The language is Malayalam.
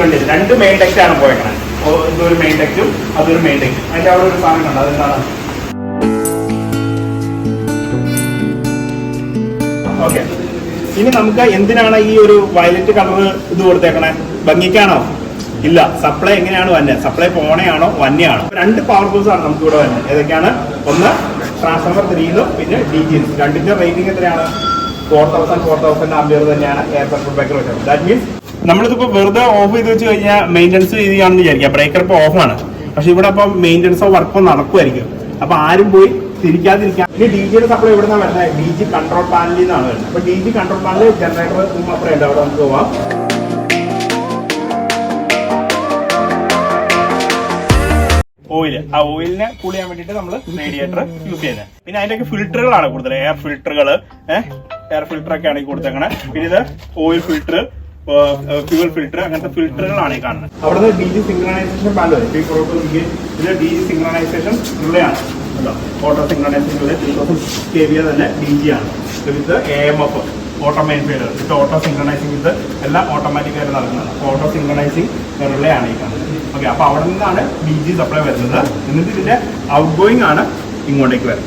ഫ്രണ്ട് രണ്ട് മെയിൻ ടെക്സ്റ്റ് ആണ് പോയേക്കണത്. ഇതൊരു മെയിൻ ടെക്സ്റ്റും അതൊരു മെയിൻ ടെക്സ്റ്റും. അതിന്റെ അവിടെ ഒരു സാധനം കണ്ടോ, അതെന്താണ്? ഓക്കെ, ഇനി നമുക്ക് എന്തിനാണ് ഈ ഒരു വയലറ്റ് കളർ ഇത് കൊടുത്തേക്കണേ? ഭംഗിക്കാണോ? ഇല്ല. സപ്ലൈ എങ്ങനെയാണ് വന്നത്? സപ്ലൈ പോണയാണോ വന്യാണോ? രണ്ട് പവർ സോഴ്സ് ആണ് നമുക്ക് ഇവിടെ വരുന്നത്. ഏതൊക്കെയാണ്? ഒന്ന് ട്രാൻസ്ഫോമർ 3 പിന്നെ DG. രണ്ടിന്റെ റേറ്റിംഗ് എത്രയാണ്? 4000 ആംപിയർ തന്നെയാണ് എയർ സർക്യൂട്ട് ബ്രേക്കർ വെച്ചത്. ദാറ്റ് മീൻസ് നമ്മളിതിപ്പോ വെറുതെ ഓഫ് ചെയ്ത് വെച്ച് കഴിഞ്ഞാൽ മെയിൻ്റെനൻസ് ചെയ്യുകയാണെന്ന് വിചാരിക്കാം. ബ്രേക്കർ ഇപ്പോൾ ഓഫാണ്, പക്ഷെ ഇവിടെ അപ്പം മെയിൻ്റെനൻസോ വർക്കോ നടക്കുമായിരിക്കും. അപ്പൊ ആരും പോയി തിരിക്കാതിരിക്കാം. ഇനി DGയുടെ സപ്ലൈ ഇവിടെ നിന്നാണ് വരുന്നത്. DG കൺട്രോൾ പാനലിൽ നിന്നാണ് വരുന്നത്. അപ്പൊ DG കൺട്രോൾ പാനൽ ജനറേറ്റർ അപ്പുറം ഉണ്ട്, അവിടെ നമുക്ക് പോവാം. ഓയില്, ആ ഓയിലിനെ കൂൾ ചെയ്യാൻ വേണ്ടിയിട്ട് നമ്മൾ റേഡിയേറ്റർ യൂസ് ചെയ്യുന്നത്. പിന്നെ അതിന്റെയൊക്കെ ഫിൽറ്ററുകളാണ് കൂടുതൽ. എയർ ഫിൽറ്ററുകൾ, എയർ ഫിൽറ്റർ ഒക്കെയാണ് ഈ കൊടുത്തേക്കണേ. പിന്നെ ഇത് ഓയിൽ ഫിൽറ്റർ, ഫ്യൂവൽ ഫിൽറ്റർ, അങ്ങനത്തെ ഫിൽറ്ററുകളാണ് ഈ കാണുന്നത്. അവിടെ DG സിംഗ്രണൈസേഷൻ പാനൽ വരും. ഇത് DG സിംഗ്രണൈസേഷൻ റിലേ ആണ്. ഓട്ടോ സിംഗ്രണൈസേഷൻ റിലേ 3000 kVA തന്നെ DG ആണ്. വിത്ത് AMF ഓട്ടോമൈൻ ഫീഡർ, വിത്ത് ഓട്ടോ സിംഗ്രണൈസിംഗ്, ഇത് എല്ലാം ഓട്ടോമാറ്റിക്കായിട്ട് നടക്കുന്നത്. ഓട്ടോ സിംഗ്രണൈസിംഗ് റിലേ ആണ് ഈ കാണുന്നത്. ഓക്കെ, അപ്പൊ അവിടെ നിന്നാണ് DG സപ്ലൈ വരുന്നത്. എന്നിട്ട് ഇതിന്റെ ഔട്ട് ഗോയിങ് ആണ് ഇങ്ങോട്ടേക്ക് വരുന്നത്.